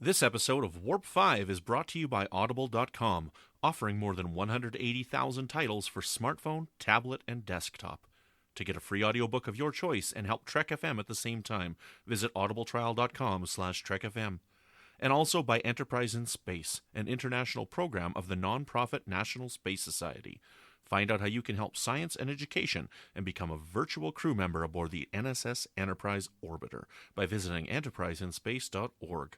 This episode of Warp 5 is brought to you by Audible.com, offering more than 180,000 titles for smartphone, tablet, and desktop. To get a free audiobook of your choice and help Trek FM at the same time, visit audibletrial.com/trekfm. And also by Enterprise in Space, an international program of the non-profit National Space Society. Find out how you can help science and education and become a virtual crew member aboard the NSS Enterprise Orbiter by visiting enterpriseinspace.org.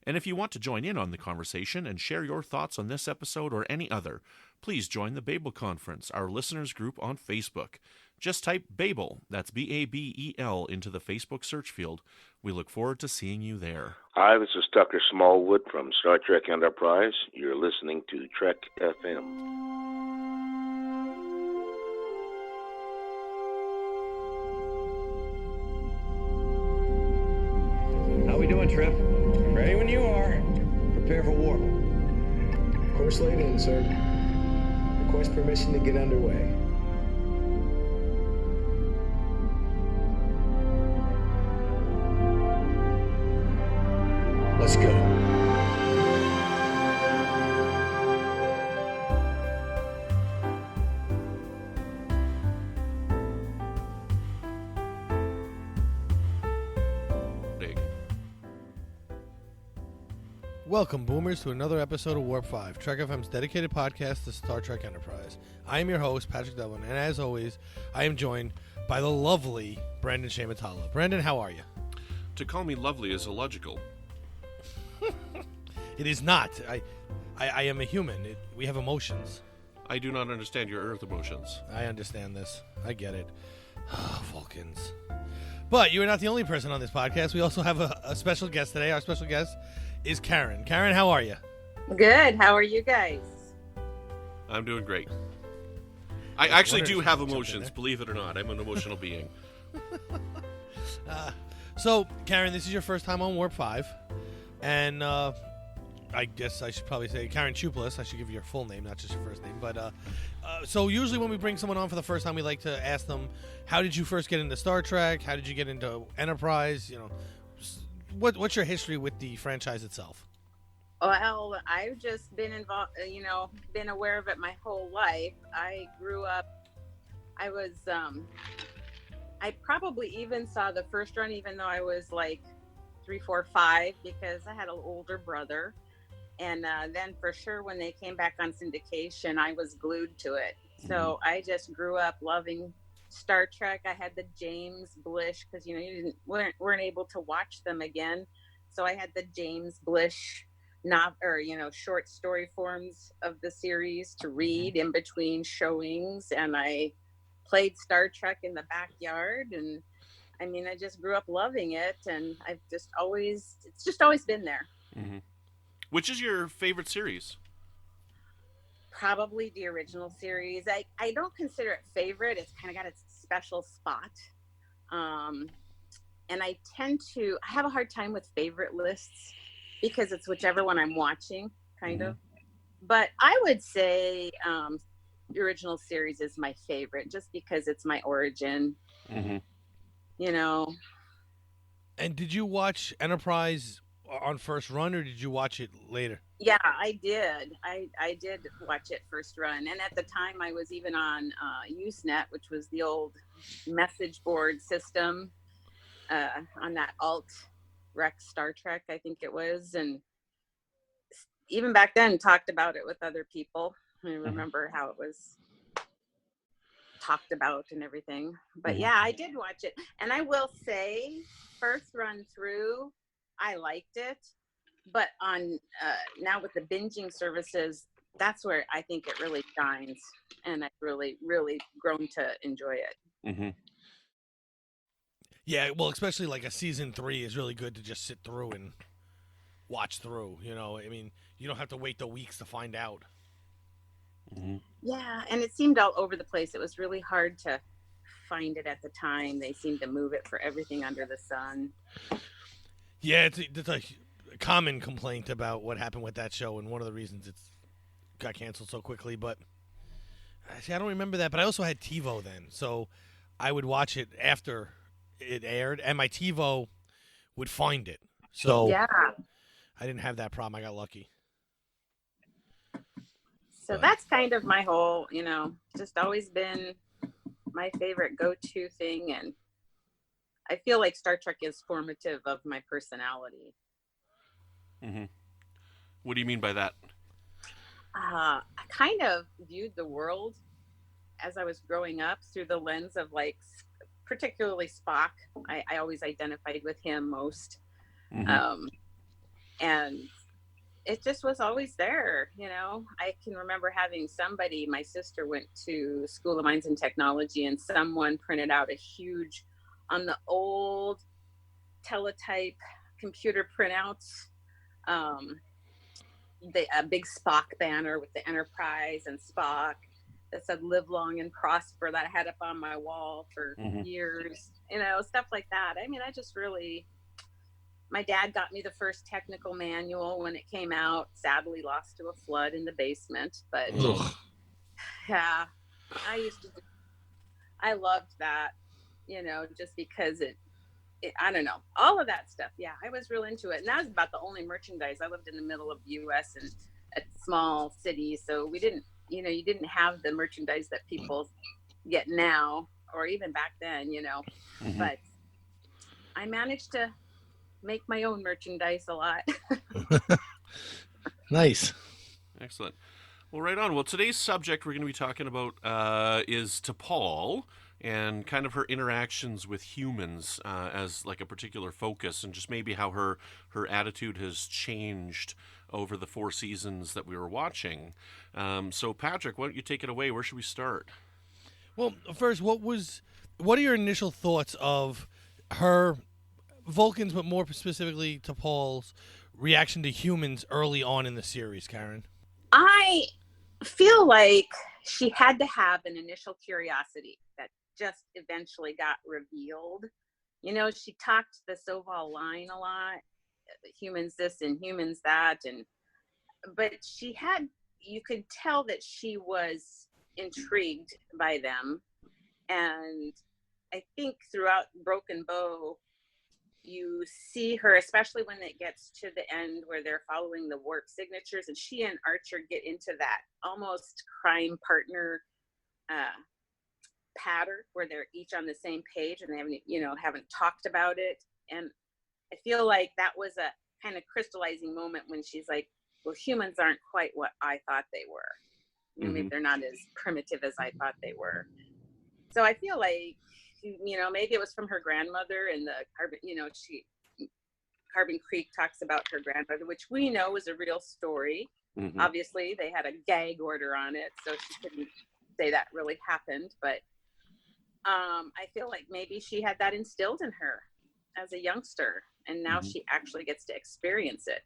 And if you want to join in on the conversation and share your thoughts on this episode or any other, please join the Babel Conference, our listeners group on Facebook. Just type Babel, that's B-A-B-E-L, into the Facebook search field. We look forward to seeing you there. Hi, this is Tucker Smallwood from Star Trek Enterprise. You're listening to Trek FM. How we doing, Trip? Ready when you are. Prepare for warp. Course laid in, sir. Request permission to get underway. Let's go. Welcome, Boomers, to another episode of Warp 5, Trek FM's dedicated podcast to Star Trek Enterprise. I am your host, Patrick Devlin, and as always, I am joined by the lovely Brandon-Shea Mutala. Brandon, how are you? To call me lovely is illogical. It is not. I am a human. We have emotions. I do not understand your Earth emotions. I understand this. I get it. Vulcans. But you are not the only person on this podcast. We also have a special guest today. Our special guest is Karen. Karen, how are you? Good. How are you guys? I'm doing great. I actually do have emotions, believe it or not. I'm an emotional being. So, Karen, this is your first time on Warp 5. And I guess I should probably say Karen Chuplis. I should give you your full name, not just your first name. But so usually when we bring someone on for the first time, we like to ask them, how did you first get into Star Trek? How did you get into Enterprise? You know, what's your history with the franchise itself? Well, I've just been involved, been aware of it my whole life. I grew up, I probably even saw the first run, even though I was like 3, 4, 5, because I had an older brother. And then for sure, when they came back on syndication, I was glued to it. So I just grew up loving Star Trek. I had the James Blish, because you weren't able to watch them again. So I had the James Blish short story forms of the series to read in between showings, and I played Star Trek in the backyard, and I just grew up loving it, and it's just always been there. Mm-hmm. Which is your favorite series? Probably the original series. I don't consider it favorite. It's kind of got its special spot. And I have a hard time with favorite lists because it's whichever one I'm watching, kind of. But I would say the original series is my favorite just because it's my origin. Mm-hmm. And did you watch Enterprise on first run, or did you watch it later? Yeah, I did. I did watch it first run, and at the time I was even on Usenet, which was the old message board system on that alt-rec Star Trek, I think it was, and even back then talked about it with other people. I remember how it was talked about and everything. But yeah, I did watch it, and I will say, first run through, I liked it, but on now with the binging services, that's where I think it really shines, and I've really, really grown to enjoy it. Mm-hmm. Yeah, well, especially like a season 3 is really good to just sit through and watch through. You don't have to wait the weeks to find out. Mm-hmm. Yeah, and it seemed all over the place. It was really hard to find it at the time. They seemed to move it for everything under the sun. Yeah, it's a common complaint about what happened with that show, and one of the reasons it got canceled so quickly. But see, I don't remember that. But I also had TiVo then, so I would watch it after it aired, and my TiVo would find it. So yeah, I didn't have that problem. I got lucky. So that's kind of my whole, just always been my favorite go-to thing. And I feel like Star Trek is formative of my personality. Mm-hmm. What do you mean by that? I kind of viewed the world as I was growing up through the lens of particularly Spock. I always identified with him most. Mm-hmm. And it just was always there. I can remember having somebody, my sister went to School of Mines and Technology, and someone printed out a huge, on the old teletype computer printouts, a big Spock banner with the Enterprise and Spock that said "Live long and prosper," that I had up on my wall for years, stuff like that. I mean, I just really, my dad got me the first technical manual when it came out, sadly lost to a flood in the basement, but yeah, I loved that, just because it, I don't know, all of that stuff. Yeah, I was real into it. And that was about the only merchandise. I lived in the middle of the U.S. and a small city, so we didn't, you didn't have the merchandise that people get now, or even back then, but I managed to make my own merchandise a lot. Nice. Excellent. Well, right on. Well, today's subject we're going to be talking about is T'Pol, and kind of her interactions with humans as like a particular focus, and just maybe how her attitude has changed over the 4 seasons that we were watching. So Patrick, why don't you take it away? Where should we start? Well, first, what are your initial thoughts of her Vulcans, but more specifically T'Pol's reaction to humans early on in the series, Karen? I feel like she had to have an initial curiosity that just eventually got revealed. She talked the Soval line a lot, humans this and humans that, but you could tell that she was intrigued by them. And I think throughout Broken Bow, you see her, especially when it gets to the end where they're following the warp signatures, and she and Archer get into that almost crime partner pattern where they're each on the same page and they haven't talked about it. And I feel like that was a kind of crystallizing moment when she's like, well, humans aren't quite what I thought they were. Maybe they're not as primitive as I thought they were. So I feel like, maybe it was from her grandmother, and the Carbon Creek talks about her grandmother, which we know is a real story. Obviously, they had a gag order on it, so she couldn't say that really happened. But I feel like maybe she had that instilled in her as a youngster, and now she actually gets to experience it.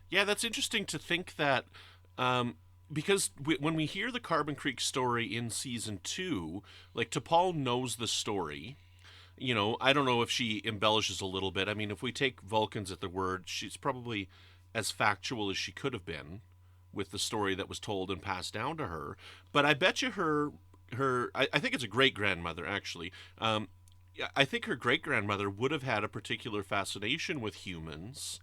Yeah, that's interesting to think that, because when we hear the Carbon Creek story in season 2, like, T'Pol knows the story. I don't know if she embellishes a little bit. I mean, if we take Vulcans at their word, she's probably as factual as she could have been with the story that was told and passed down to her. But I bet you I think it's a great-grandmother, actually. I think her great-grandmother would have had a particular fascination with humans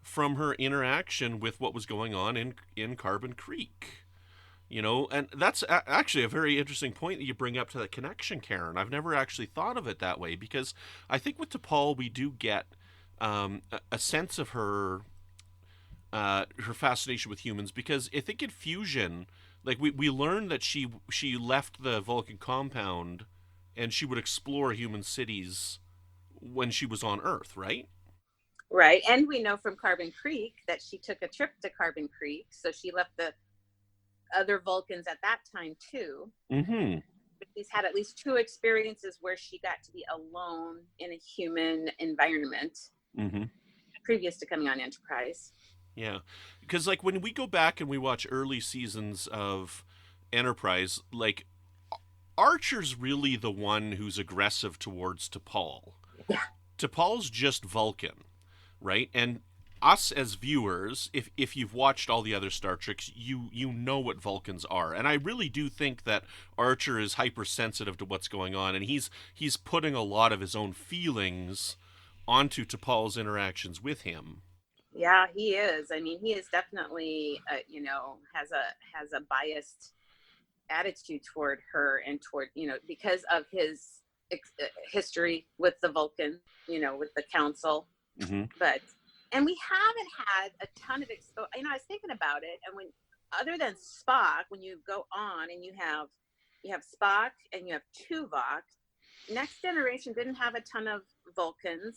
from her interaction with what was going on in Carbon Creek. And that's actually a very interesting point that you bring up to that connection, Karen. I've never actually thought of it that way, because I think with T'Pol we do get a sense of her fascination with humans, because I think in Fusion, like, we learned that she left the Vulcan compound and she would explore human cities when she was on Earth, right? Right. And we know from Carbon Creek that she took a trip to Carbon Creek, so she left the other Vulcans at that time too. She's had at least 2 experiences where she got to be alone in a human environment previous to coming on Enterprise. Yeah, because, like, when we go back and we watch early seasons of Enterprise, like, Archer's really the one who's aggressive towards T'Pol. Yeah. T'Pol's just Vulcan, right? And us as viewers, if you've watched all the other Star Treks, you know what Vulcans are. And I really do think that Archer is hypersensitive to what's going on, and he's putting a lot of his own feelings onto T'Pol's interactions with him. Yeah, he is. I mean, he is definitely, has a biased attitude toward her and toward, because of his history with the Vulcan, with the council. Mm-hmm. And we haven't had a ton of exposure. I was thinking about it, and other than Spock, when you go on and you have Spock and you have Tuvok, Next Generation didn't have a ton of Vulcans,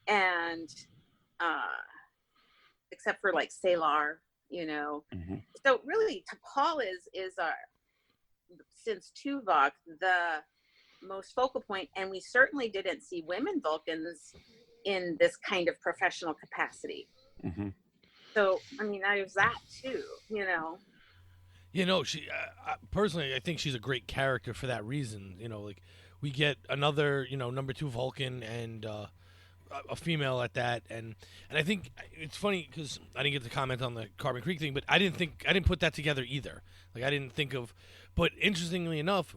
and except for like Salar, Mm-hmm. So really, T'Pol is our, since Tuvok, the most focal point, and we certainly didn't see women Vulcans in this kind of professional capacity. Mm-hmm. So, I mean, there's that too, She personally, I think she's a great character for that reason. Like we get another, number 2 Vulcan and a female at that, and I think it's funny because I didn't get to comment on the Carbon Creek thing, but I didn't put that together either. Like I didn't think of, but interestingly enough,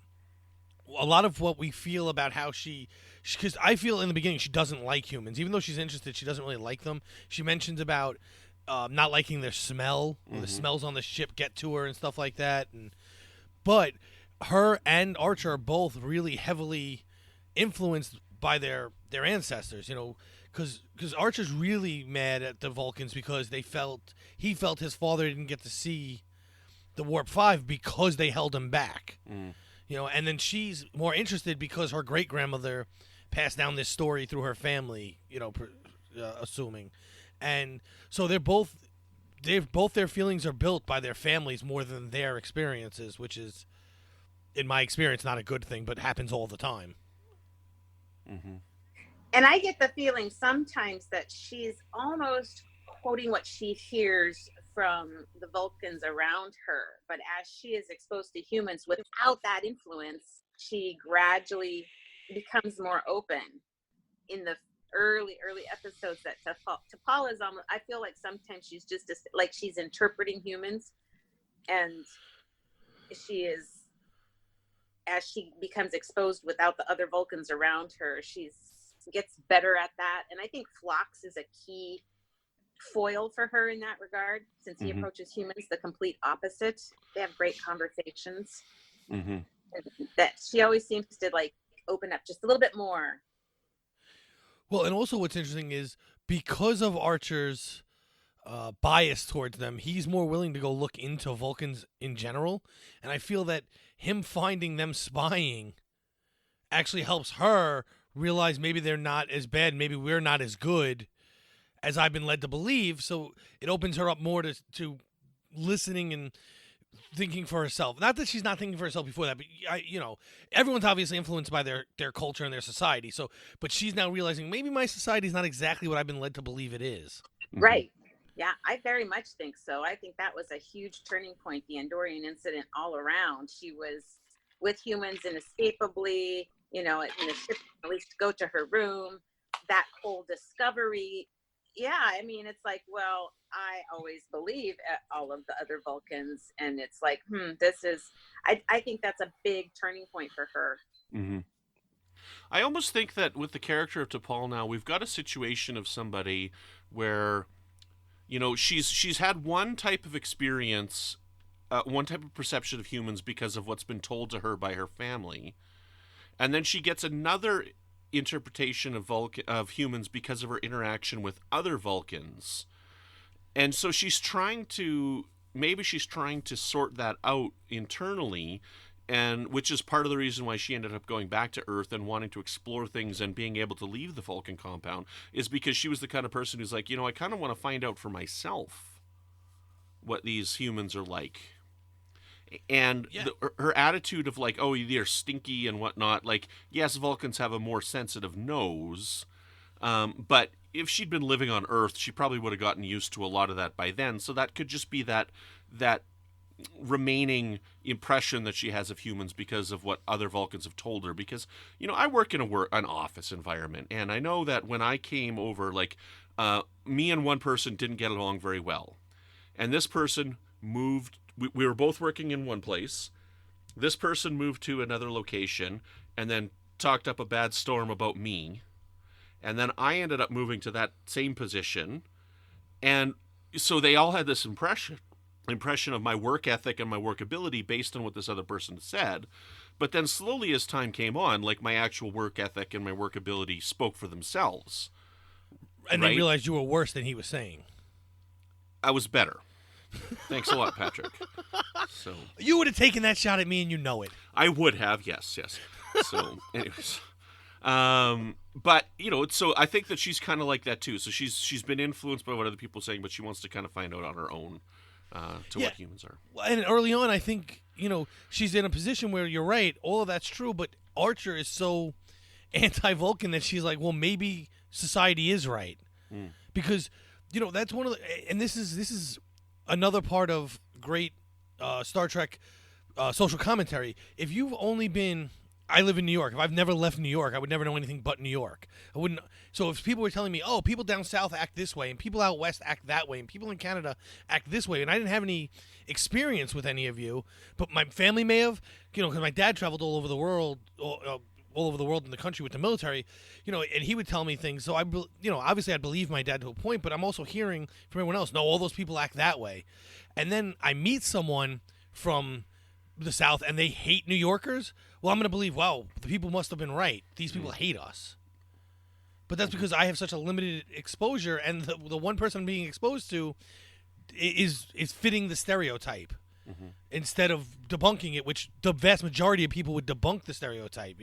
a lot of what we feel about how because I feel in the beginning she doesn't like humans, even though she's interested, she doesn't really like them. She mentions about not liking their smell, Mm-hmm. the smells on the ship get to her and stuff like that, but her and Archer are both really heavily influenced by their ancestors, because Archer's really mad at the Vulcans because he felt his father didn't get to see the Warp 5 because they held him back. Mm. And then she's more interested because her great grandmother passed down this story through her family, assuming, and so their feelings are built by their families more than their experiences, which is, in my experience, not a good thing, but happens all the time. Mm-hmm. And I get the feeling sometimes that she's almost quoting what she hears from the Vulcans around her. But as she is exposed to humans without that influence, she gradually becomes more open. In the early episodes that T'Pol is almost, I feel like sometimes she's just like she's interpreting humans, and she is, as she becomes exposed without the other Vulcans around her, she gets better at that. And I think Phlox is a key foil for her in that regard, since he Mm-hmm. approaches humans the complete opposite. They have great conversations. Mm-hmm. That she always seems to like open up just a little bit more. Well, and also what's interesting is because of Archer's bias towards them, he's more willing to go look into Vulcans in general. And I feel that him finding them spying actually helps her realize maybe they're not as bad, maybe we're not as good as I've been led to believe. So it opens her up more to listening and thinking for herself. Not that she's not thinking for herself before that, but everyone's obviously influenced by their culture and their society. So, but she's now realizing maybe my society is not exactly what I've been led to believe it is. Mm-hmm. Right. Yeah, I very much think so. I think that was a huge turning point, the Andorian incident all around. She was with humans inescapably, in the ship, at least go to her room, that whole discovery. Yeah, I mean, it's like, well, I always believe all of the other Vulcans, and it's like, this is, I think that's a big turning point for her. Mm-hmm. I almost think that with the character of T'Pol now, we've got a situation of somebody where, she's had one type of experience, one type of perception of humans because of what's been told to her by her family, and then she gets another interpretation of humans because of her interaction with other Vulcans. And so she's trying to sort that out internally, and which is part of the reason why she ended up going back to Earth and wanting to explore things and being able to leave the Vulcan compound, is because she was the kind of person who's like, I kind of want to find out for myself what these humans are like. And her attitude of like, oh, they're stinky and whatnot, like, yes, Vulcans have a more sensitive nose, but if she'd been living on Earth, she probably would have gotten used to a lot of that by then. So that could just be that remaining impression that she has of humans because of what other Vulcans have told her. Because, I work in an office environment, and I know that when I came over, like, me and one person didn't get along very well. And this person moved. We were both working in one place. This person moved to another location and then talked up a bad storm about me. And then I ended up moving to that same position. And so they all had this impression of my work ethic and my workability based on what this other person said. But then slowly as time came on, like my actual work ethic and my workability spoke for themselves. And they realized you were worse than he was saying. I was better. Thanks a lot, Patrick. So you would have taken that shot at me, and you know it. I would have, yes. So, anyways, but so I think that she's kind of like that too. So she's been influenced by what other people are saying, but she wants to kind of find out on her own what humans are. And early on, I think she's in a position where you're right. All of that's true, but Archer is so anti-Vulcan that she's like, well, maybe society is right, because that's one of the, and this is another part of great Star Trek social commentary. If you've only been, I live in New York. If I've never left New York, I would never know anything but New York. I wouldn't. So if people were telling me, oh, people down south act this way, and people out west act that way, and people in Canada act this way, and I didn't have any experience with any of you, but my family may have, because my dad traveled all over the world, all over the world in the country with the military, and he would tell me things. So obviously I'd believe my dad to a point, but I'm also hearing from everyone else, no, all those people act that way. And then I meet someone from the South and they hate New Yorkers. Well, I'm going to believe, wow, the people must have been right. These people hate us. But that's because I have such a limited exposure, and the one person I'm being exposed to is fitting the stereotype. Instead of debunking it, which the vast majority of people would debunk the stereotype,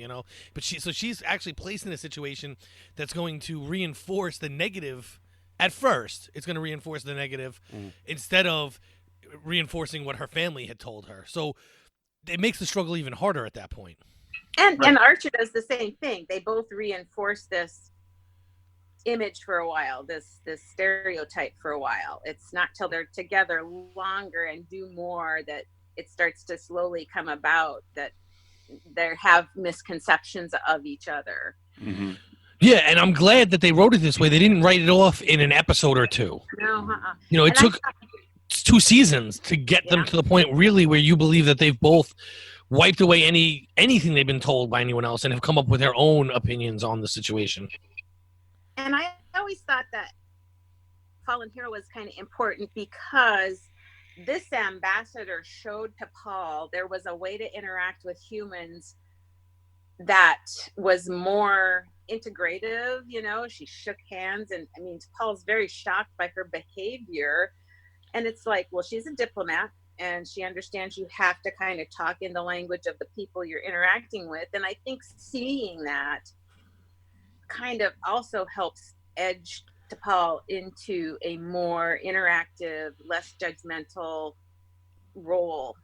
But she's actually placed in a situation that's going to reinforce the negative. At first, it's going to reinforce the negative instead of reinforcing what her family had told her. So it makes the struggle even harder at that point. And Archer does the same thing. They both reinforce this image for a while, this stereotype for a while. It's not till they're together longer and do more that it starts to slowly come about that they have misconceptions of each other. Yeah, and I'm glad that they wrote it this way. They didn't write it off in an episode or two. No, it took 2 seasons to get them to the point really where you believe that they've both wiped away anything they've been told by anyone else and have come up with their own opinions on the situation. And I always thought that Fallen Hero was kind of important because this ambassador showed T'Pol there was a way to interact with humans that was more integrative. She shook hands, and T'Pol's very shocked by her behavior. And it's like, well, she's a diplomat and she understands you have to kind of talk in the language of the people you're interacting with. And I think seeing that kind of also helps edge T'Pol into a more interactive, less judgmental role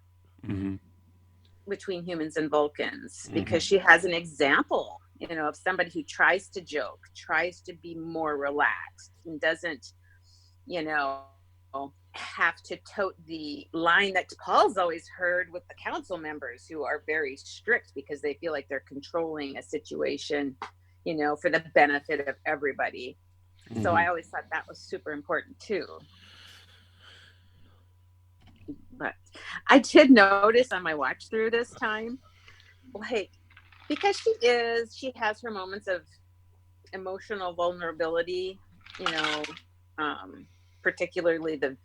between humans and Vulcans, because she has an example, of somebody who tries to joke, tries to be more relaxed, and doesn't, have to tote the line that T'Pol's always heard with the council members, who are very strict because they feel like they're controlling a situation, for the benefit of everybody. So I always thought that was super important too. But I did notice on my watch through this time, because she has her moments of emotional vulnerability, particularly the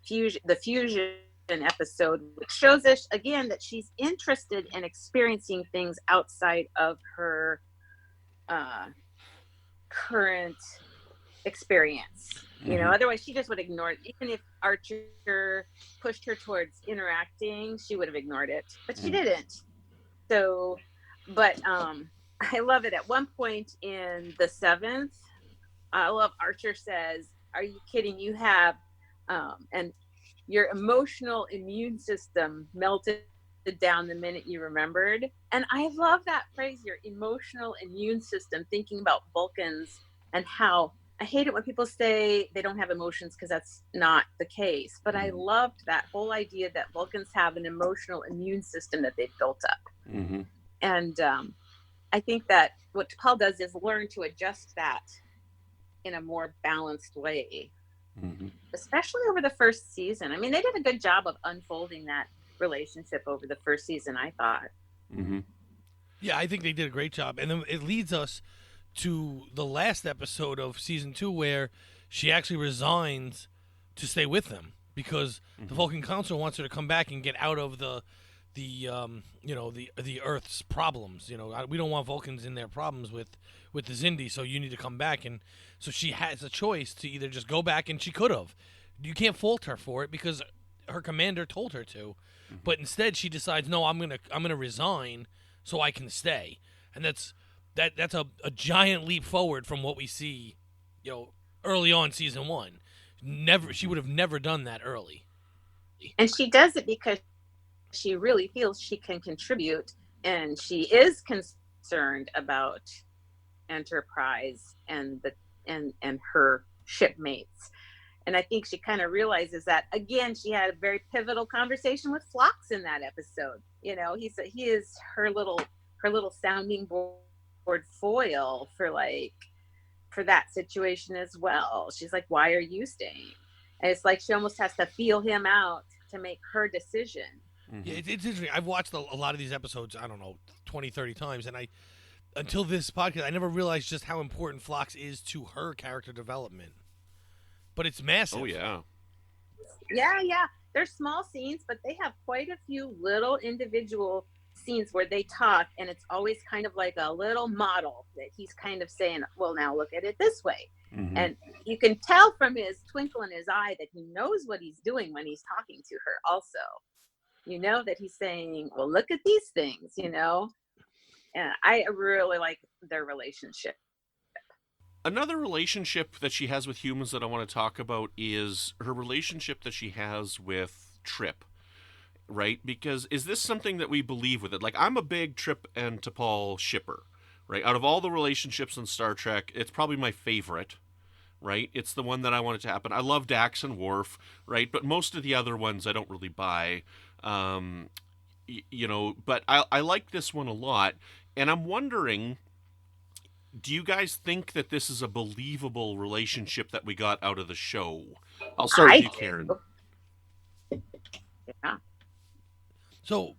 fusion episode, which shows us again that she's interested in experiencing things outside of her current experience. Otherwise she just would ignore it. Even if Archer pushed her towards interacting, she would have ignored it, but she didn't. So, but I love it. At one point in the 7th, I love Archer says, "Are you kidding? You have and your emotional immune system melted down the minute you remembered." And I love that phrase, your emotional immune system, thinking about Vulcans and how I hate it when people say they don't have emotions, because that's not the case. But I loved that whole idea that Vulcans have an emotional immune system that they've built up. And I think that what T'Pol does is learn to adjust that in a more balanced way, especially over the first season. They did a good job of unfolding that relationship over the first season, I thought. Yeah, I think they did a great job. And then it leads us to the last episode of season 2, where she actually resigns to stay with them because the Vulcan Council wants her to come back and get out of the Earth's problems. We don't want Vulcans in their problems with the Xindi, so you need to come back. And so she has a choice to either just go back, and she could have. You can't fault her for it because her commander told her to. But instead, she decides, no, I'm gonna resign so I can stay, and that's a giant leap forward from what we see, early on season 1. She would have never done that early. And she does it because she really feels she can contribute, and she is concerned about Enterprise and her shipmates. And I think she kind of realizes that, again, she had a very pivotal conversation with Phlox in that episode. He is her little sounding board foil for that situation as well. She's like, why are you staying? And it's like she almost has to feel him out to make her decision. Yeah, it's interesting. I've watched a lot of these episodes, I don't know, 20, 30 times, and until this podcast, I never realized just how important Phlox is to her character development. But it's massive. Oh, yeah. Yeah. They're small scenes, but they have quite a few little individual scenes where they talk, and it's always kind of like a little model that he's kind of saying, well, now look at it this way. And you can tell from his twinkle in his eye that he knows what he's doing when he's talking to her also. That he's saying, well, look at these things, and I really like their relationship. Another relationship that she has with humans that I want to talk about is her relationship that she has with Trip, right? Because is this something that we believe with it? Like, I'm a big Trip and T'Pol shipper, right? Out of all the relationships in Star Trek, it's probably my favorite, right? It's the one that I want it to happen. I love Dax and Worf, right? But most of the other ones I don't really buy, but I like this one a lot. And I'm wondering, do you guys think that this is a believable relationship that we got out of the show? I'll start with you, Karen. Yeah. So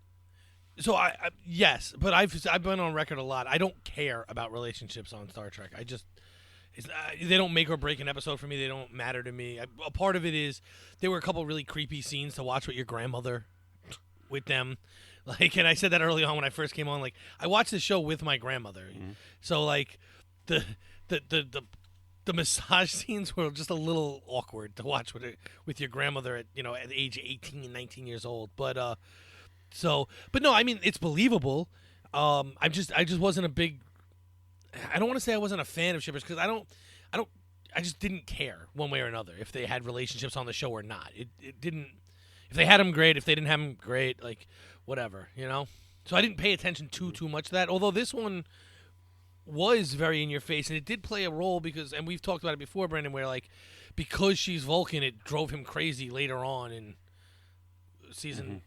I yes, but I've been on record a lot. I don't care about relationships on Star Trek. They don't make or break an episode for me. They don't matter to me. A part of it is there were a couple really creepy scenes to watch with your grandmother, with them. And I said that early on when I first came on. I watched the show with my grandmother, so the massage scenes were just a little awkward to watch with your grandmother at age 18, 19 years old. But no, I mean, it's believable. I just wasn't a big. I don't want to say I wasn't a fan of shippers because I just didn't care one way or another if they had relationships on the show or not. It didn't. If they had them, great. If they didn't have them, great. Whatever, So I didn't pay attention too much to that. Although this one was very in your face, and it did play a role because, and we've talked about it before, Brandon, where because she's Vulcan, it drove him crazy later on in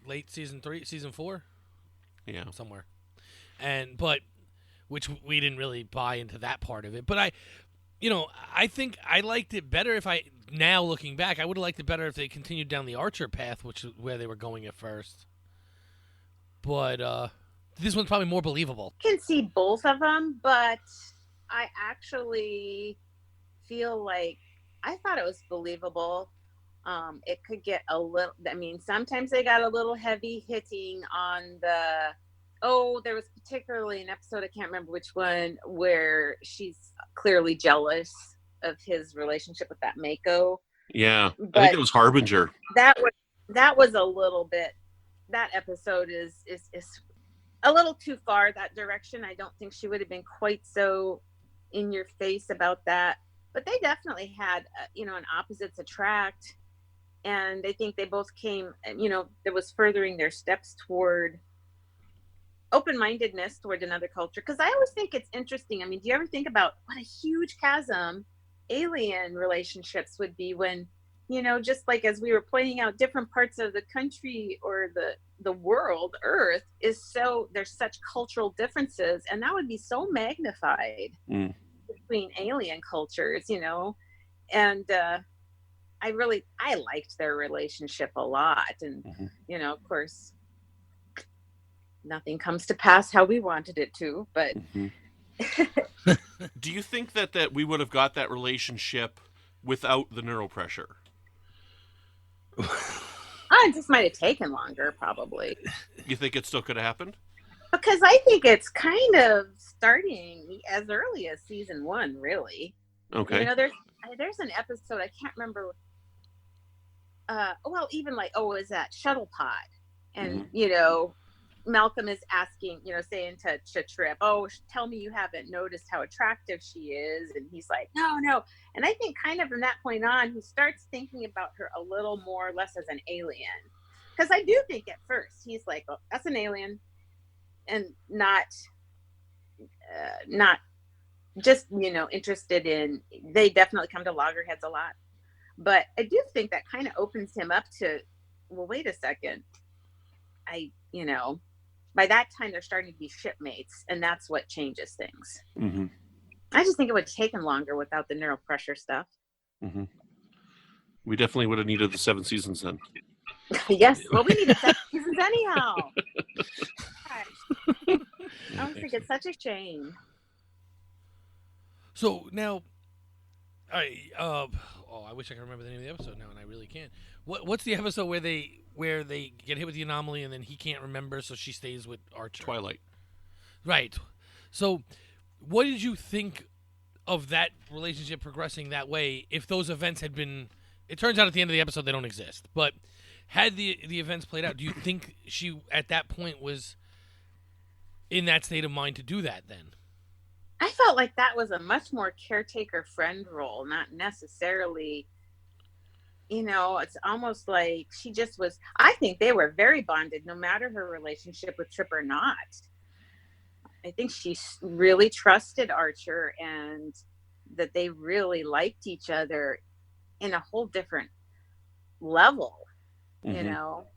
late season 3, season 4, somewhere, but which we didn't really buy into that part of it. But I think I liked it better now looking back, I would have liked it better if they continued down the Archer path, which is where they were going at first. But this one's probably more believable. I can see both of them, but I actually feel like I thought it was believable. It could get a little, sometimes they got a little heavy hitting on there was particularly an episode, I can't remember which one, where she's clearly jealous of his relationship with that Mako. Yeah, but I think it was Harbinger. That was a little bit, that episode is a little too far that direction. I don't think she would have been quite so in your face about that. But they definitely had, an opposites attract. And I think they both came, there was furthering their steps toward open-mindedness toward another culture. Because I always think it's interesting. Do you ever think about what a huge chasm alien relationships would be when, just like as we were pointing out, different parts of the country or the world, Earth, there's such cultural differences. And that would be so magnified between alien cultures, and I liked their relationship a lot. And, of course, nothing comes to pass how we wanted it to, but. Do you think that we would have got that relationship without the neuropressure? it just might have taken longer, probably. You think it still could have happened? Because I think it's kind of starting as early as season 1, really. Okay. You know, there's an episode, I can't remember. Even like, is that Shuttle Pod? And, you know, Malcolm is asking, you know, saying to Trip, tell me you haven't noticed how attractive she is. And he's like, no. And I think kind of from that point on, he starts thinking about her a little more or less as an alien. Because I do think at first he's like, that's an alien. And not just, you know, interested in, they definitely come to loggerheads a lot. But I do think that kind of opens him up to, well, wait a second. You know, by that time they're starting to be shipmates, and that's what changes things. Mm-hmm. I just think it would have taken longer without the neural pressure stuff. Mm-hmm. We definitely would have needed the 7 seasons then. Yes, well, we needed 7 seasons anyhow. I don't think it's such a shame. So now, I wish I could remember the name of the episode now, and I really can't. What's the episode where they get hit with the anomaly and then he can't remember, so she stays with Archer? Twilight. Right. So, what did you think of that relationship progressing that way? If those events had been, it turns out at the end of the episode they don't exist, but had the events played out, do you think she at that point was in that state of mind to do that then? I felt like that was a much more caretaker friend role, not necessarily, you know, it's almost like she just was, I think they were very bonded no matter her relationship with Trip or not. I think she really trusted Archer and that they really liked each other in a whole different level, you know.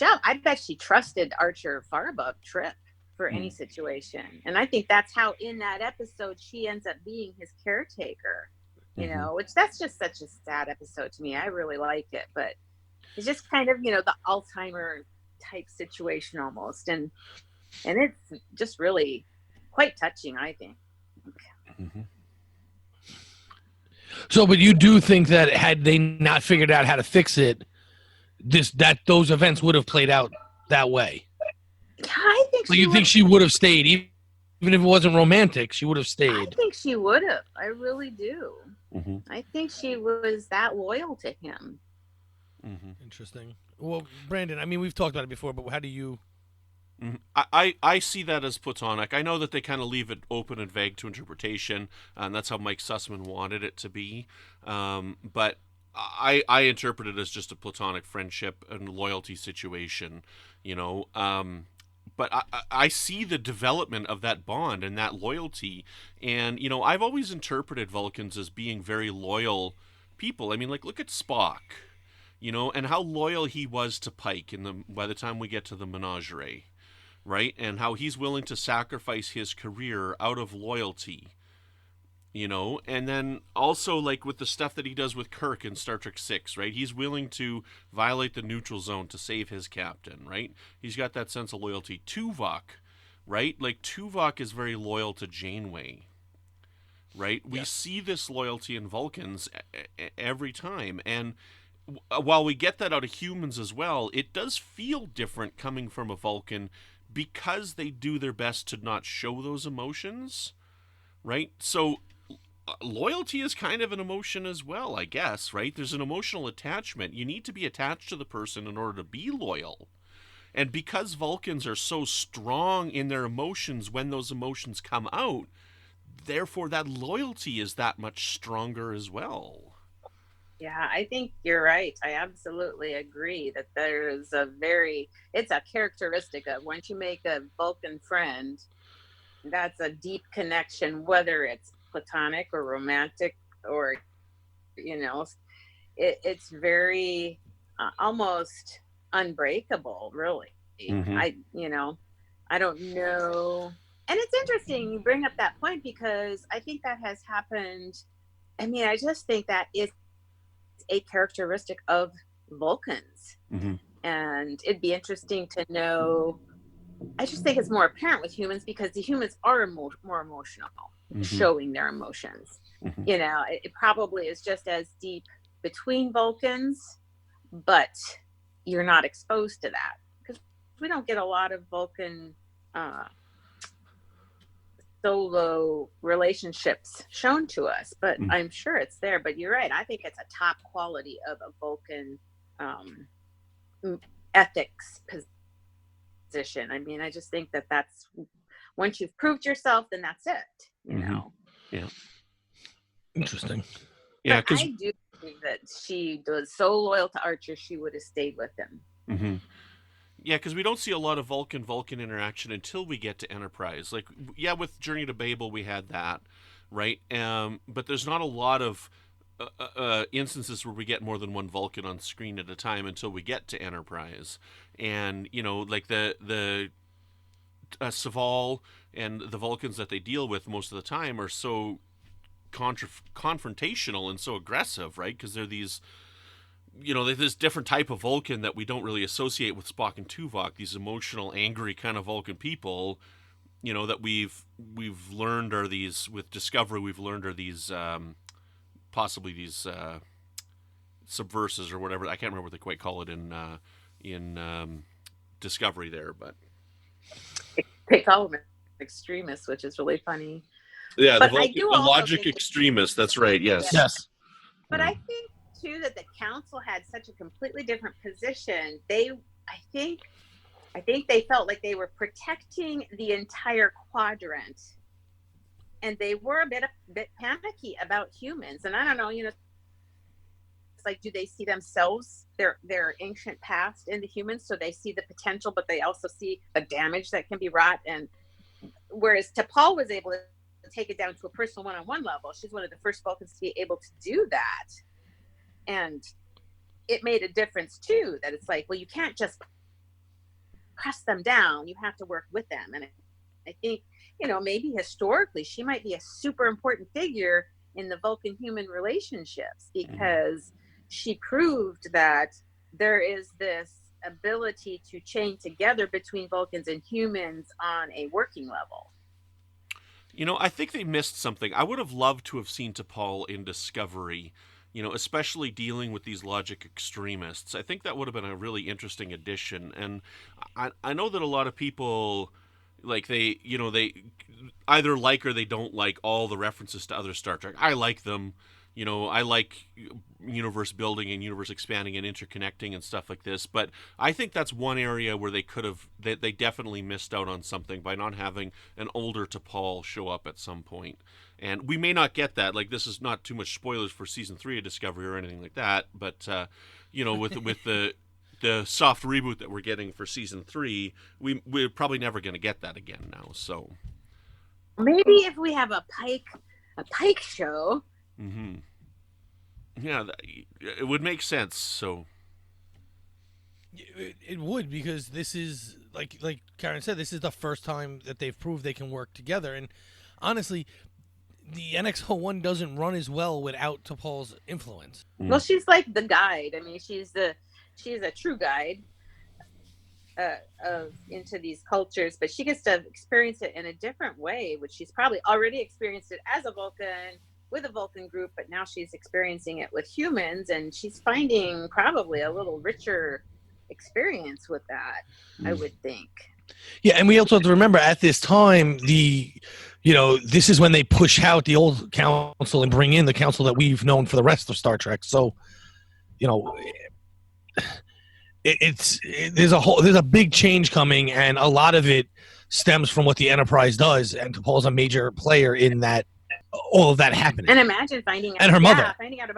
I bet she trusted Archer far above Trip for any situation. And I think that's how in that episode she ends up being his caretaker, you know, which that's just such a sad episode to me. I really liked it, but it's just kind of, you know, the Alzheimer type situation almost. And it's just really quite touching, I think. So, but you do think that had they not figured out how to fix it, those events would have played out that way? I think so you think she would have stayed, even if it wasn't romantic, she would have stayed? I think she would have. I really do. I think she was that loyal to him. Interesting. Well, Brandon, I mean, we've talked about it before, but how do you... I see that as platonic. I know that they kind of leave it open and vague to interpretation, and that's how Mike Sussman wanted it to be. But I interpret it as just a platonic friendship and loyalty situation, you know. But I see the development of that bond and that loyalty. And, you know, I've always interpreted Vulcans as being very loyal people. I mean, like, look at Spock, you know, and how loyal he was to Pike by the time we get to the menagerie, right? And how he's willing to sacrifice his career out of loyalty, you know. And then also, like, with the stuff that he does with Kirk in Star Trek VI, right? He's willing to violate the neutral zone to save his captain, right? He's got that sense of loyalty. Tuvok, right? Like, Tuvok is very loyal to Janeway, right? We see this loyalty in Vulcans every time. And while we get that out of humans as well, it does feel different coming from a Vulcan because they do their best to not show those emotions, right? So loyalty is kind of an emotion as well, I guess, right? There's an emotional attachment. You need to be attached to the person in order to be loyal. And because Vulcans are so strong in their emotions when those emotions come out, therefore that loyalty is that much stronger as well. Yeah, I think you're right. I absolutely agree that it's a characteristic of once you make a Vulcan friend, that's a deep connection, whether it's platonic or romantic or, you know, it's very almost unbreakable, really. I don't know. And it's interesting you bring up that point because I think that has happened. I mean, I just think that is a characteristic of Vulcans. And it'd be interesting to know. I just think it's more apparent with humans because the humans are more emotional, showing their emotions. You know, it probably is just as deep between Vulcans, but you're not exposed to that, because we don't get a lot of Vulcan solo relationships shown to us, but I'm sure it's there. But you're right. I think it's a top quality of a Vulcan ethics position. I mean, I just think that that's, once you've proved yourself, then that's it, you know? Yeah. Interesting. Yeah, because I do think that she was so loyal to Archer, she would have stayed with him. Mm-hmm. Yeah, because we don't see a lot of Vulcan interaction until we get to Enterprise. Like, yeah, with Journey to Babel, we had that, right? But there's not a lot of instances where we get more than one Vulcan on screen at a time until we get to Enterprise. And, you know, like the Saval and the Vulcans that they deal with most of the time are so confrontational and so aggressive, right? Because they're these... You know, there's this different type of Vulcan that we don't really associate with Spock and Tuvok. These emotional, angry kind of Vulcan people, you know, that we've learned are these, with Discovery, we've learned are these possibly these subversives or whatever. I can't remember what they quite call it in Discovery there, but they call them extremists, which is really funny. Yeah, but the logic extremists. That's right. Yes. Yes. But I think too that the council had such a completely different position. I think they felt like they were protecting the entire quadrant, and they were a bit panicky about humans. And I don't know, you know, it's like, do they see themselves, their ancient past in the humans? So they see the potential, but they also see the damage that can be wrought. And whereas T'Pol was able to take it down to a personal one-on-one level, she's one of the first Vulcans to be able to do that. And it made a difference too, that it's like, well, you can't just press them down, you have to work with them. And I think, you know, maybe historically she might be a super important figure in the Vulcan human relationships, because she proved that there is this ability to chain together between Vulcans and humans on a working level. You know, I think they missed something. I would have loved to have seen T'Pol in Discovery, you know, especially dealing with these logic extremists. I think that would have been a really interesting addition. And I know that a lot of people, like, they either like or they don't like all the references to other Star Trek. I like them. You know, I like universe building and universe expanding and interconnecting and stuff like this. But I think that's one area where they definitely missed out on something by not having an older T'Pol show up at some point. And we may not get that. Like, this is not too much spoilers for season 3 of Discovery or anything like that. But you know, with the soft reboot that we're getting for season 3, we're probably never going to get that again now. So maybe if we have a Pike show. Mm-hmm. Yeah, it would make sense. So it would, because this is like Karen said, this is the first time that they've proved they can work together. And honestly, the NX-01 doesn't run as well without T'Pol's influence. Well, she's like the guide. I mean, she's a true guide into these cultures, but she gets to experience it in a different way, which she's probably already experienced it as a Vulcan with a Vulcan group, but now she's experiencing it with humans, and she's finding probably a little richer experience with that, I would think. Yeah, and we also have to remember at this time, this is when they push out the old council and bring in the council that we've known for the rest of Star Trek. So, you know, there's a big change coming, and a lot of it stems from what the Enterprise does, and T'Pol's a major player in that. All of that happening. And imagine finding out about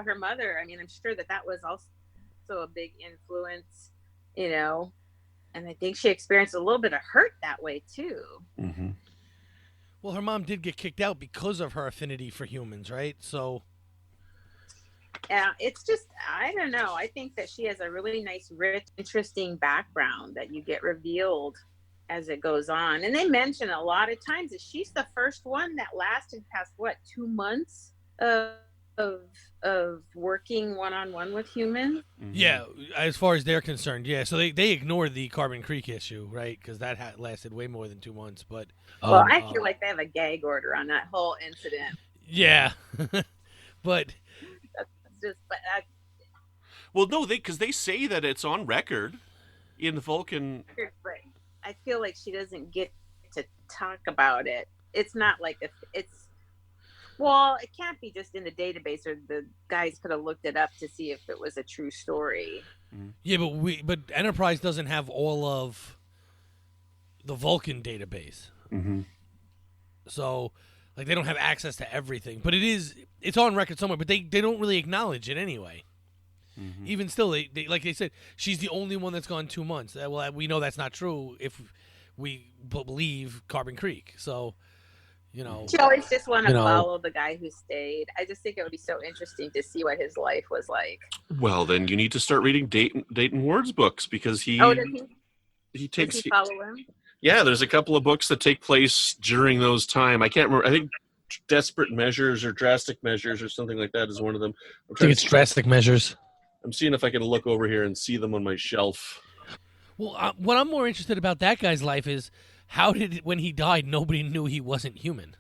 her mother. I mean, I'm sure that was also a big influence, you know, and I think she experienced a little bit of hurt that way too. Mm-hmm. Well, her mom did get kicked out because of her affinity for humans, right? So yeah, it's just, I don't know. I think that she has a really nice, rich, interesting background that you get revealed as it goes on. And they mention a lot of times that she's the first one that lasted past 2 months of working one-on-one with humans. Yeah, as far as they're concerned, yeah. So they ignored the Carbon Creek issue, right? Because that lasted way more than 2 months. But well, I feel like they have a gag order on that whole incident. Yeah. But Well, no, because they say that it's on record in the Vulcan. But I feel like she doesn't get to talk about it. It's not like well, it can't be just in the database, or the guys could have looked it up to see if it was a true story. Yeah, but Enterprise doesn't have all of the Vulcan database. Mm-hmm. So, like, they don't have access to everything. But it's on record somewhere, but they don't really acknowledge it anyway. Mm-hmm. Even still, they like they said, she's the only one that's gone 2 months. Well, we know that's not true if we believe Carbon Creek. So, you know. She always just want to follow the guy who stayed. I just think it would be so interesting to see what his life was like. Well, then you need to start reading Dayton Ward's books, because he takes. Does he follow him? Yeah, there's a couple of books that take place during those time. I can't remember. I think Desperate Measures or Drastic Measures or something like that is one of them. I think it's Drastic Measures. I'm seeing if I can look over here and see them on my shelf. Well, what I'm more interested about that guy's life is, when he died, nobody knew he wasn't human?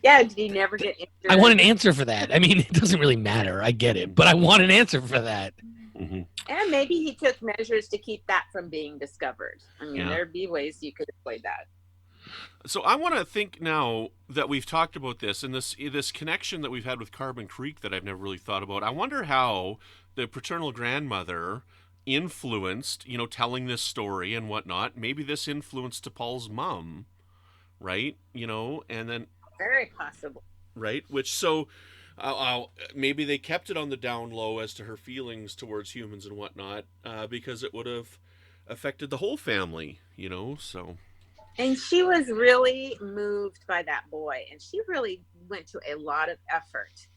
Yeah, did he never get injured? I want an answer for that. I mean, it doesn't really matter. I get it. But I want an answer for that. Mm-hmm. And maybe he took measures to keep that from being discovered. I mean, there'd be ways you could avoid that. So I want to think now that we've talked about this and this connection that we've had with Carbon Creek that I've never really thought about. I wonder how the paternal grandmother influenced, telling this story and whatnot. Maybe this influenced T'Pol's mom, right? And then very possible, right? Maybe they kept it on the down low as to her feelings towards humans and whatnot, because it would have affected the whole family, so. And she was really moved by that boy, and she really went to a lot of effort.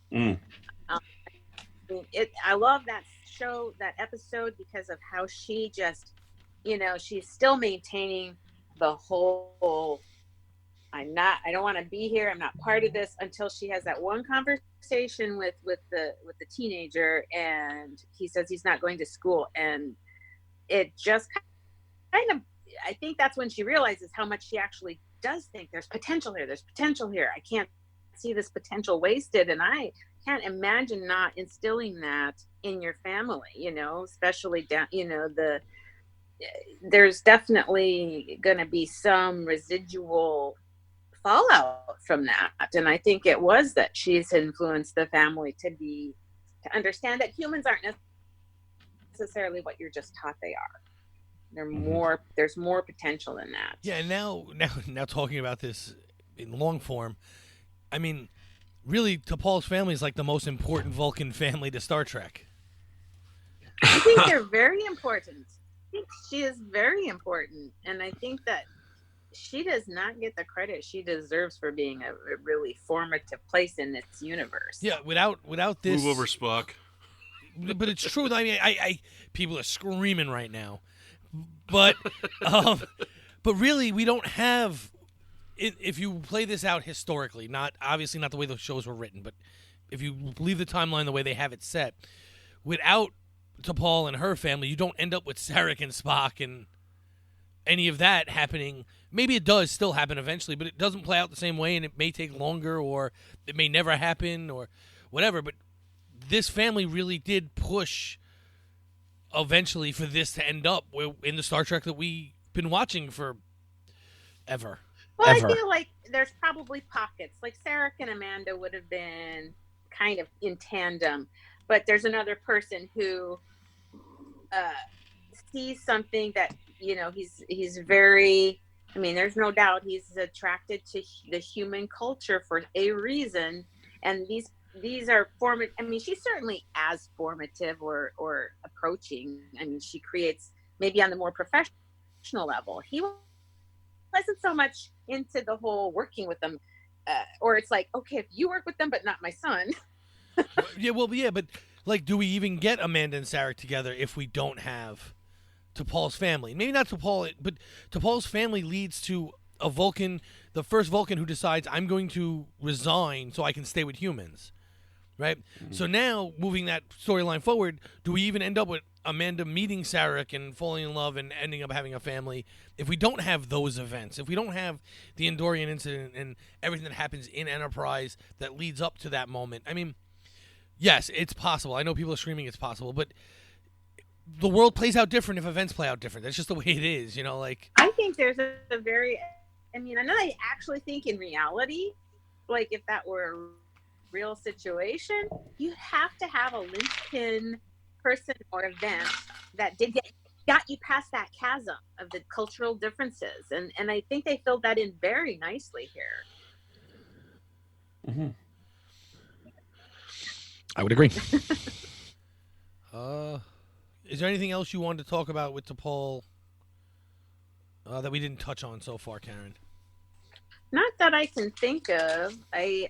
I love that episode because of how she just, she's still maintaining the whole, I don't want to be here, I'm not part of this, until she has that one conversation with the teenager, and he says he's not going to school, and it just kind of, I think that's when she realizes how much she actually does think there's potential here. I can't see this potential wasted, and I can't imagine not instilling that in your family, especially down, there's definitely going to be some residual fallout from that. And I think it was that she's influenced the family to understand that humans aren't necessarily what you're just taught they are. There's more potential than that. Yeah, and now talking about this in long form, I mean, really, T'Pol's family is like the most important Vulcan family to Star Trek. I think they're very important. I think she is very important, and I think that she does not get the credit she deserves for being a really formative place in this universe. Yeah, without this, move over, Spock. But it's true. I mean, I people are screaming right now. But really, we don't have. If you play this out historically, obviously not the way the shows were written, but if you believe the timeline the way they have it set, without T'Pol and her family, you don't end up with Sarek and Spock and any of that happening. Maybe it does still happen eventually, but it doesn't play out the same way, and it may take longer, or it may never happen, or whatever. But this family really did push eventually for this to end up in the Star Trek that we've been watching for ever. Well, I feel like there's probably pockets. Like Sarek and Amanda would have been kind of in tandem, but there's another person who sees something that, he's very, I mean, there's no doubt he's attracted to the human culture for a reason. And these are formative. I mean, she's certainly as formative or approaching. I mean, she creates maybe on the more professional level. He wasn't so much into the whole working with them, or it's like, okay, if you work with them, but not my son. But like, do we even get Amanda and Sarek together if we don't have T'Pol's family? Maybe not T'Pol, but T'Pol's family leads to a Vulcan, the first Vulcan who decides, I'm going to resign so I can stay with humans. Right? Mm-hmm. So now, moving that storyline forward, do we even end up with Amanda meeting Sarek and falling in love and ending up having a family if we don't have those events? If we don't have the Endorian incident and everything that happens in Enterprise that leads up to that moment? I mean, Yes, it's possible. I know people are screaming it's possible, but the world plays out different if events play out different. That's just the way it is, like. I think there's a very, I actually think in reality, like if that were a real situation, you have to have a linchpin person or event that got you past that chasm of the cultural differences. And I think they filled that in very nicely here. Mm-hmm. I would agree. Is there anything else you wanted to talk about with T'Pol that we didn't touch on so far, Karen? Not that I can think of. I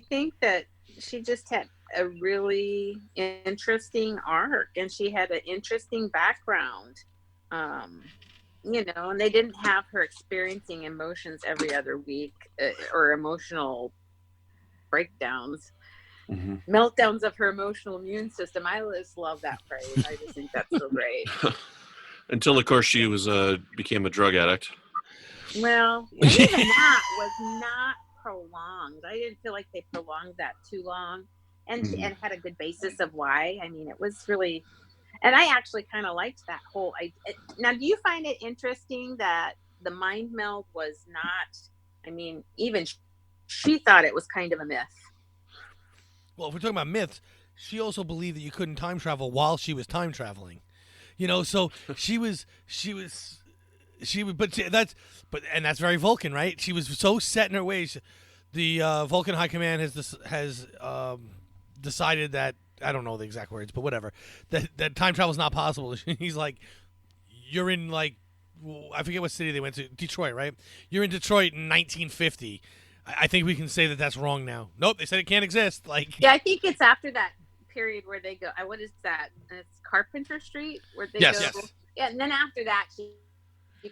think that she just had a really interesting arc, and she had an interesting background. And they didn't have her experiencing emotions every other week or emotional breakdowns. Mm-hmm. Meltdowns of her emotional immune system. I just love that phrase. I just think that's so great. Until, of course, she became a drug addict. Well, and even that was not prolonged. I didn't feel like they prolonged that too long, and and had a good basis of why. It was really, and I actually kind of liked that whole. Now, do you find it interesting that the mind meld was not? Even she thought it was kind of a myth. Well, if we're talking about myths, she also believed that you couldn't time travel while she was time traveling. So that's very Vulcan, right? She was so set in her ways. The Vulcan High Command has decided that, I don't know the exact words, but whatever, that time travel is not possible. He's like, you're in I forget what city they went to, Detroit, right? You're in Detroit in 1950. I think we can say that that's wrong now. Nope, they said it can't exist. Yeah, I think it's after that period where they go. What is that? It's Carpenter Street where they go. Yes. Yeah, and then after that, she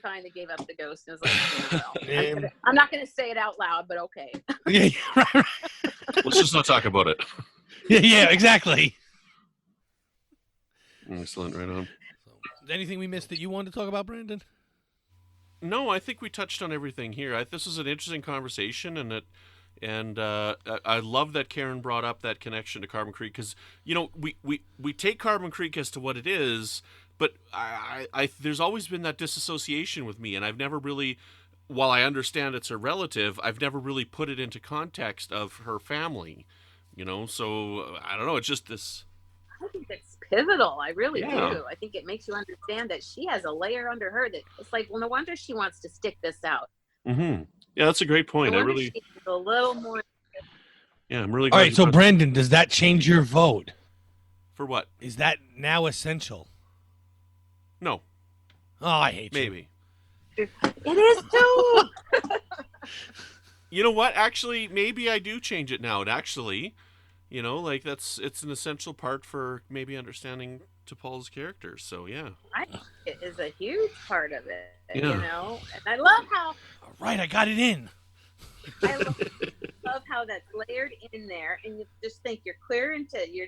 finally gave up the ghost and was like, I'm not going to say it out loud, but okay. Yeah, right. Let's just not talk about it. Yeah, exactly. Excellent, right on. Anything we missed that you wanted to talk about, Brandon? No, I think we touched on everything here. This was an interesting conversation, and I love that Karen brought up that connection to Carbon Creek, because we take Carbon Creek as to what it is, but I there's always been that disassociation with me, and I've never really, while I understand it's a relative, I've never really put it into context of her family, So I don't know. It's just this. I think it's pivotal. I really do. I think it makes you understand that she has a layer under her that it's like, well, no wonder she wants to stick this out. Mm-hmm. Yeah, that's a great point. No I really. She's a little more. Yeah, I'm really. All right, so Brandon, does that change your vote? For what? Is that now essential? No. Oh, I hate Maybe. It is too. You know what? Actually, maybe I do change it now. It actually. It's an essential part for maybe understanding T'Pol's character. So, yeah. I think it is a huge part of it, Yeah. And I love how... All right, I got it in. I love how that's layered in there, and you just think you're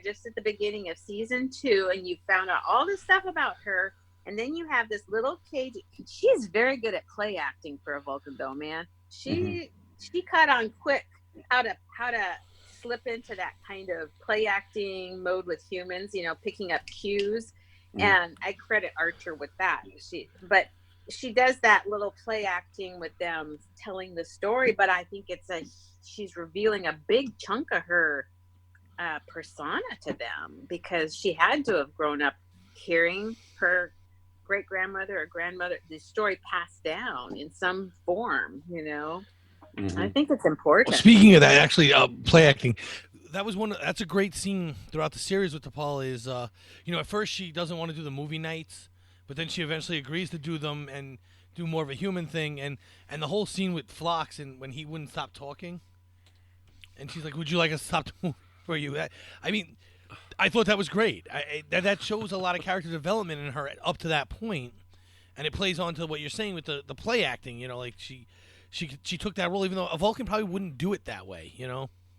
just at the beginning of season 2, and you found out all this stuff about her, and then you have this little cage. She is very good at play acting for a Vulcan, though, man. She caught on quick how to slip into that kind of play acting mode with humans, picking up cues. And I credit Archer with that. She does that little play acting with them telling the story, but I think she's revealing a big chunk of her persona to them, because she had to have grown up hearing her great grandmother or grandmother, the story passed down in some form, Mm-hmm. I think it's important. Well, speaking of that, actually, play acting, that's a great scene throughout the series with T'Pol is, at first she doesn't want to do the movie nights, but then she eventually agrees to do them and do more of a human thing. And the whole scene with Phlox, and when he wouldn't stop talking, and she's like, would you like us to stop for you? I thought that was great. That shows a lot of character development in her up to that point, and it plays on to what you're saying with the play acting, She took that role, even though a Vulcan probably wouldn't do it that way,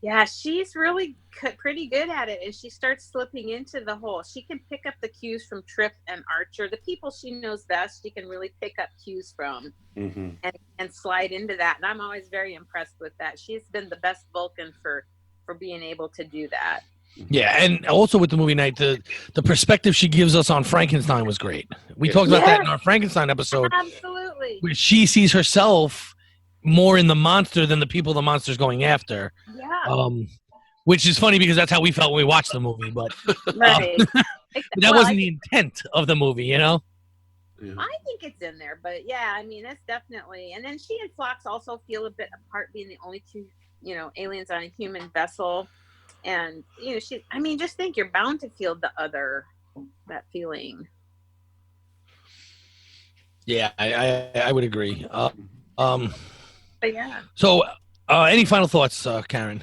Yeah, she's really pretty good at it, and she starts slipping into the whole. She can pick up the cues from Trip and Archer, the people she knows best. She can really pick up cues from and slide into that. And I'm always very impressed with that. She's been the best Vulcan for for being able to do that. Yeah, and also with the movie night, the perspective she gives us on Frankenstein was great. We talked about that in our Frankenstein episode. Absolutely. Where she sees herself more in the monster than the people the monster's going after. Yeah. Which is funny because that's how we felt when we watched the movie, but Right. that wasn't the intent of the movie, you know? I think it's in there, but yeah, I mean, it's definitely. And then she and Phlox also feel a bit apart, being the only two, aliens on a human vessel. And, just think you're bound to feel that feeling. Yeah, I would agree. But yeah. So, any final thoughts, Karen?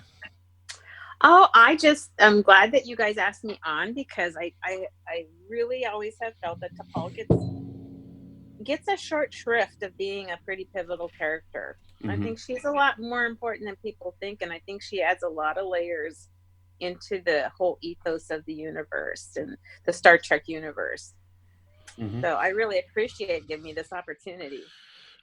Oh, I'm glad that you guys asked me on, because I really always have felt that T'Pol gets a short shrift of being a pretty pivotal character. Mm-hmm. I think she's a lot more important than people think, and I think she adds a lot of layers into the whole ethos of the universe and the Star Trek universe. Mm-hmm. So I really appreciate giving me this opportunity.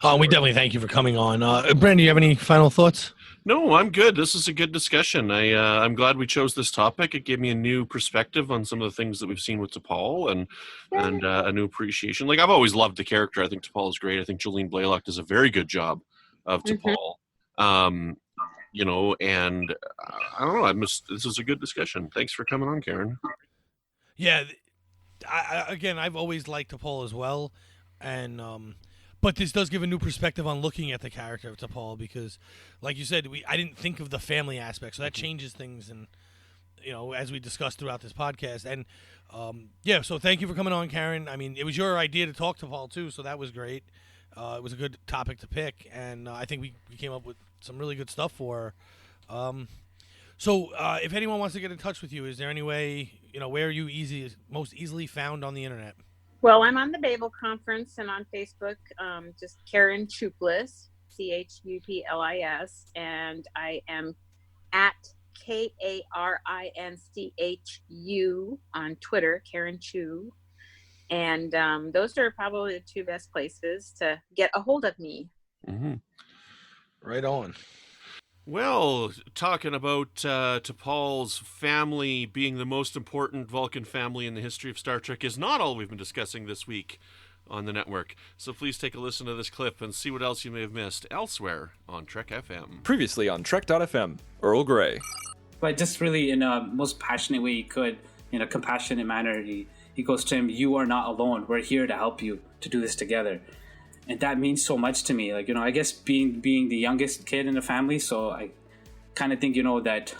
We definitely thank you for coming on. Brandon, do you have any final thoughts? No, I'm good. This is a good discussion. I'm glad we chose this topic. It gave me a new perspective on some of the things that we've seen with T'Pol and a new appreciation. Like, I've always loved the character. I think T'Pol is great. I think Jolene Blalock does a very good job of T'Pol. Mm-hmm. And I don't know. This was a good discussion. Thanks for coming on, Karen. Yeah, I've always liked T'Pol as well, and but this does give a new perspective on looking at the character of T'Pol, because, like you said, I didn't think of the family aspect, so that changes things, and as we discussed throughout this podcast, and so thank you for coming on, Karen. I mean, it was your idea to talk to T'Pol too, so that was great. It was a good topic to pick, and I think we came up with some really good stuff for her. So if anyone wants to get in touch with you, is there any way, where are you most easily found on the internet? Well, I'm on the Babel Conference and on Facebook, just Karen Chuplis, Chuplis, and I am at KarinChu on Twitter, Karen Chu. And those are probably the two best places to get a hold of me. Mm-hmm. Right on. Well, talking about T'Pol's family being the most important Vulcan family in the history of Star Trek is not all we've been discussing this week on the network. So please take a listen to this clip and see what else you may have missed elsewhere on Trek FM. Previously on Trek.fm, Earl Grey. But just really in a most passionate way he could, in a compassionate manner, he goes to him, "You are not alone. We're here to help you to do this together." And that means so much to me. Like, I guess being the youngest kid in the family, so I kind of think, that,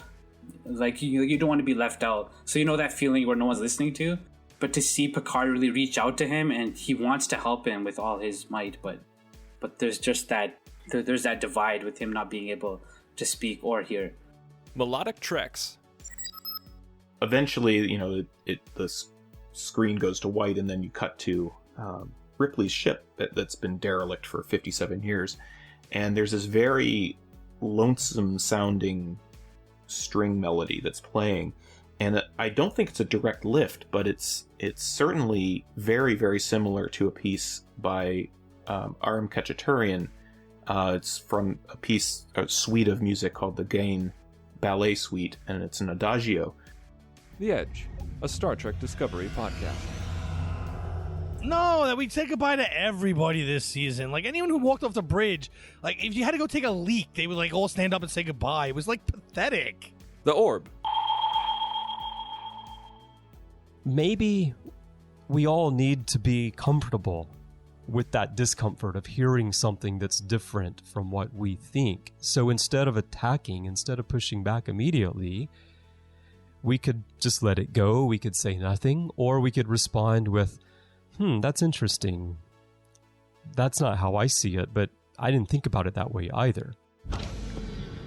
like, you don't want to be left out. So that feeling where no one's listening to. But to see Picard really reach out to him, and he wants to help him with all his might, but there's just there's that divide with him not being able to speak or hear. Melodic Treks. Eventually, the screen goes to white, and then you cut to Ripley's ship that's been derelict for 57 years, and there's this very lonesome sounding string melody that's playing, and I don't think it's a direct lift, but it's certainly very, very similar to a piece by R.M. Khachaturian. It's from a suite of music called the Gain Ballet Suite, and it's an adagio. The Edge, a Star Trek Discovery podcast. No, that we said goodbye to everybody this season. Like, anyone who walked off the bridge, like, if you had to go take a leak, they would, like, all stand up and say goodbye. It was, like, pathetic. The Orb. Maybe we all need to be comfortable with that discomfort of hearing something that's different from what we think. So instead of attacking, instead of pushing back immediately, we could just let it go. We could say nothing, or we could respond with, that's interesting. That's not how I see it, but I didn't think about it that way either.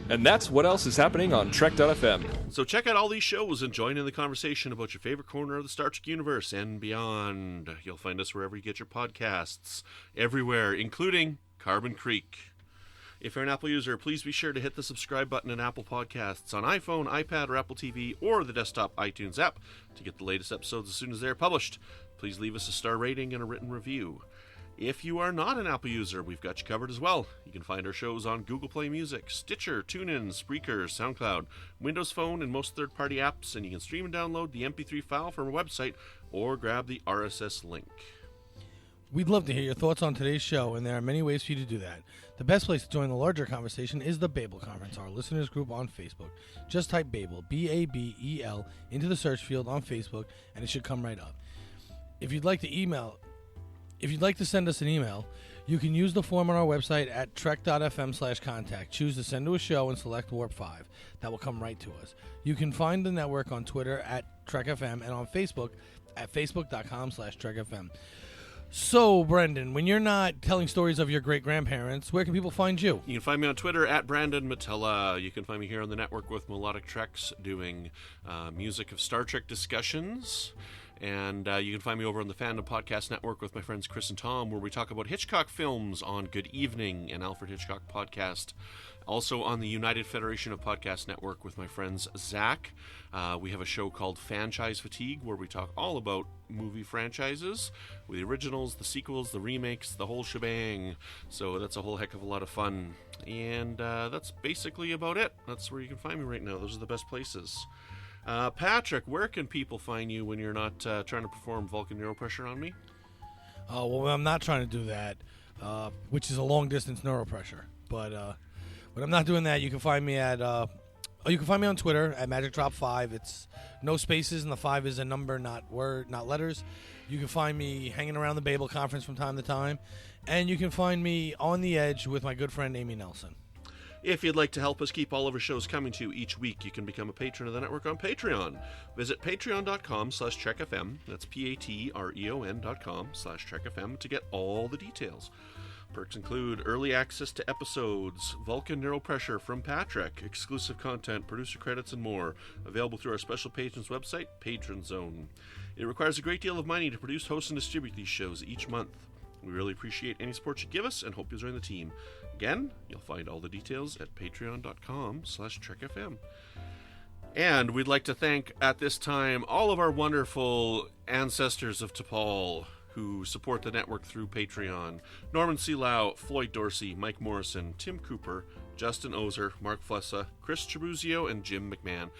And that's what else is happening on Trek.fm. So check out all these shows and join in the conversation about your favorite corner of the Star Trek universe and beyond. You'll find us wherever you get your podcasts, everywhere, including Carbon Creek. If you're an Apple user, please be sure to hit the subscribe button in Apple Podcasts on iPhone, iPad, or Apple TV, or the desktop iTunes app to get the latest episodes as soon as they're published. Please leave us a star rating and a written review. If you are not an Apple user, we've got you covered as well. You can find our shows on Google Play Music, Stitcher, TuneIn, Spreaker, SoundCloud, Windows Phone, and most third-party apps, and you can stream and download the MP3 file from our website or grab the RSS link. We'd love to hear your thoughts on today's show, and there are many ways for you to do that. The best place to join the larger conversation is the Babel Conference, our listeners group on Facebook. Just type Babel, B-A-B-E-L, into the search field on Facebook, and it should come right up. If you'd like to send us an email, you can use the form on our website at trek.fm/contact. Choose to send to a show and select Warp 5. That will come right to us. You can find the network on Twitter at TrekFM and on Facebook at facebook.com/TrekFM. So, Brendan, when you're not telling stories of your great-grandparents, where can people find you? You can find me on Twitter at Brandon-Shea. You can find me here on the network with Melodic Treks doing music of Star Trek discussions. And you can find me over on the Fandom Podcast Network with my friends Chris and Tom, where we talk about Hitchcock films on Good Evening, an Alfred Hitchcock podcast. Also on the United Federation of Podcast Network with my friends Zach. We have a show called Franchise Fatigue, where we talk all about movie franchises, with the originals, the sequels, the remakes, the whole shebang. So that's a whole heck of a lot of fun. And that's basically about it. That's where you can find me right now. Those are the best places. Patrick, where can people find you when you're not trying to perform Vulcan neuropressure on me? Well, I'm not trying to do that, which is a long-distance neuropressure. But when I'm not doing that, you can find me at you can find me on Twitter at MagicDrop5. It's no spaces, and the 5 is a number, not letters. You can find me hanging around the Babel Conference from time to time, and you can find me on the edge with my good friend Amy Nelson. If you'd like to help us keep all of our shows coming to you each week, you can become a patron of the network on Patreon. Visit patreon.com/TrekFM. That's patreon.com/TrekFM to get all the details. Perks include early access to episodes, Vulcan Neuropressure from Patrick, exclusive content, producer credits, and more, available through our special patrons website, Patron Zone. It requires a great deal of money to produce, host, and distribute these shows each month. We really appreciate any support you give us and hope you'll join the team. Again, you'll find all the details at patreon.com/TrekFM. And we'd like to thank, at this time, all of our wonderful ancestors of T'Pol who support the network through Patreon. Norman C. Lau, Floyd Dorsey, Mike Morrison, Tim Cooper, Justin Ozer, Mark Flessa, Chris Tribuzio, and Jim McMahon.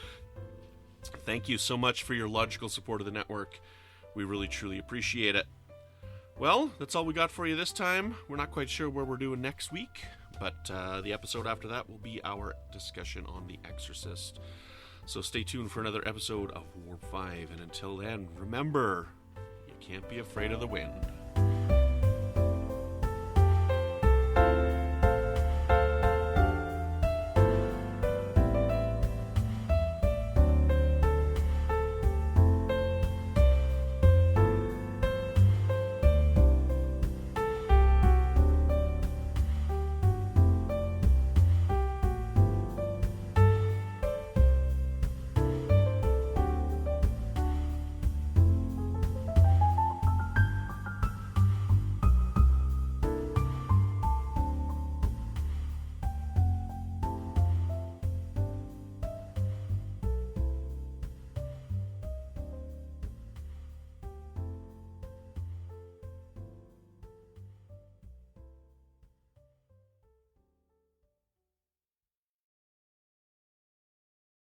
Thank you so much for your logical support of the network. We really, truly appreciate it. Well, that's all we got for you this time. We're not quite sure where we're doing next week, but the episode after that will be our discussion on The Exorcist. So stay tuned for another episode of Warp 5, and until then, remember, you can't be afraid of the wind.